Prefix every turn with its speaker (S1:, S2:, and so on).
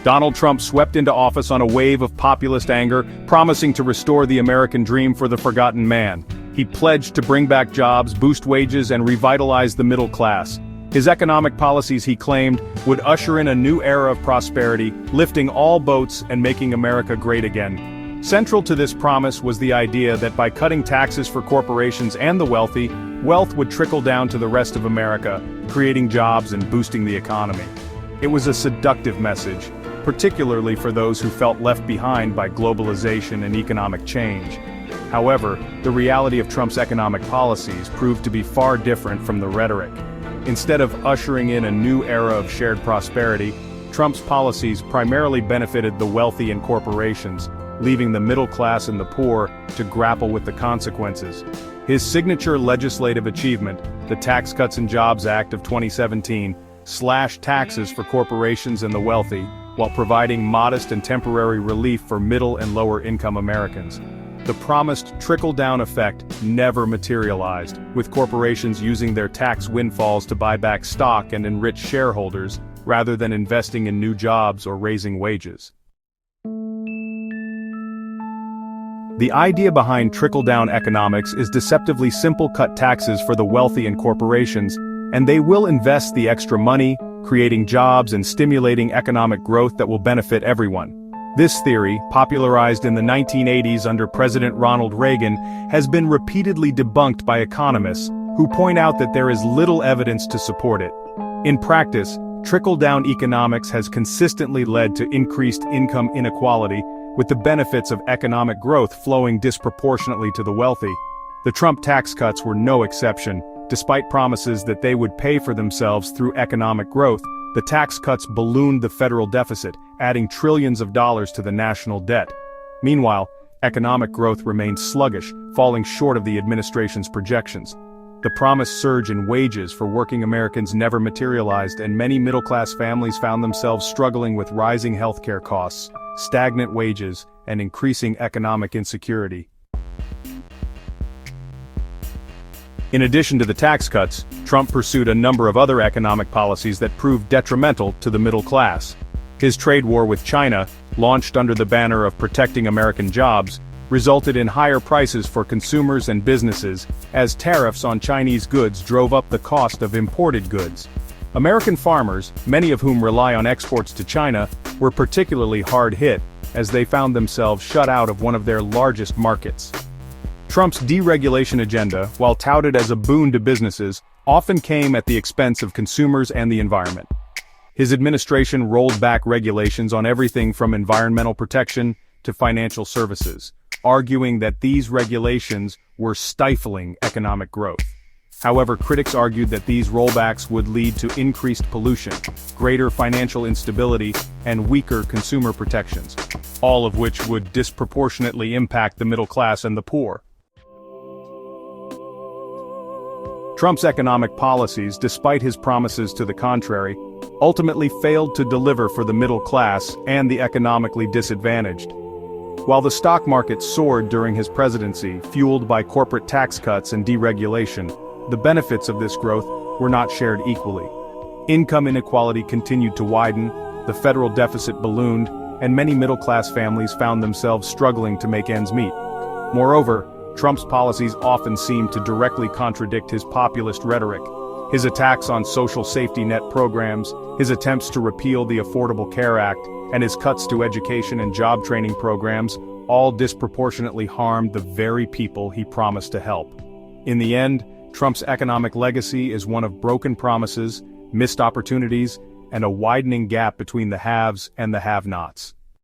S1: Donald Trump swept into office on a wave of populist anger, promising to restore the American dream for the forgotten man. He pledged to bring back jobs, boost wages, and revitalize the middle class. His economic policies, he claimed, would usher in a new era of prosperity, lifting all boats and making America great again. Central to this promise was the idea that by cutting taxes for corporations and the wealthy, wealth would trickle down to the rest of America, creating jobs and boosting the economy. It was a seductive message, particularly for those who felt left behind by globalization and economic change. However, the reality of Trump's economic policies proved to be far different from the rhetoric. Instead of ushering in a new era of shared prosperity, Trump's policies primarily benefited the wealthy and corporations, leaving the middle class and the poor to grapple with the consequences. His signature legislative achievement, the Tax Cuts and Jobs Act of 2017, slashed taxes for corporations and the wealthy, while providing modest and temporary relief for middle and lower-income Americans. The promised trickle-down effect never materialized, with corporations using their tax windfalls to buy back stock and enrich shareholders, rather than investing in new jobs or raising wages. The idea behind trickle-down economics is deceptively simple: cut taxes for the wealthy and corporations, and they will invest the extra money, creating jobs and stimulating economic growth that will benefit everyone. This theory, popularized in the 1980s under President Ronald Reagan, has been repeatedly debunked by economists, who point out that there is little evidence to support it. In practice, trickle-down economics has consistently led to increased income inequality, with the benefits of economic growth flowing disproportionately to the wealthy. The Trump tax cuts were no exception. Despite promises that they would pay for themselves through economic growth, the tax cuts ballooned the federal deficit, adding trillions of dollars to the national debt. Meanwhile, economic growth remained sluggish, falling short of the administration's projections. The promised surge in wages for working Americans never materialized, and many middle-class families found themselves struggling with rising healthcare costs, stagnant wages, and increasing economic insecurity. In addition to the tax cuts, Trump pursued a number of other economic policies that proved detrimental to the middle class. His trade war with China, launched under the banner of protecting American jobs, resulted in higher prices for consumers and businesses, as tariffs on Chinese goods drove up the cost of imported goods. American farmers, many of whom rely on exports to China, were particularly hard hit, as they found themselves shut out of one of their largest markets. Trump's deregulation agenda, while touted as a boon to businesses, often came at the expense of consumers and the environment. His administration rolled back regulations on everything from environmental protection to financial services, arguing that these regulations were stifling economic growth. However, critics argued that these rollbacks would lead to increased pollution, greater financial instability, and weaker consumer protections, all of which would disproportionately impact the middle class and the poor. Trump's economic policies, despite his promises to the contrary, ultimately failed to deliver for the middle class and the economically disadvantaged. While the stock market soared during his presidency, fueled by corporate tax cuts and deregulation, the benefits of this growth were not shared equally. Income inequality continued to widen, the federal deficit ballooned, and many middle-class families found themselves struggling to make ends meet. Moreover, Trump's policies often seemed to directly contradict his populist rhetoric. His attacks on social safety net programs, his attempts to repeal the Affordable Care Act, and his cuts to education and job training programs all disproportionately harmed the very people he promised to help. In the end, Trump's economic legacy is one of broken promises, missed opportunities, and a widening gap between the haves and the have-nots.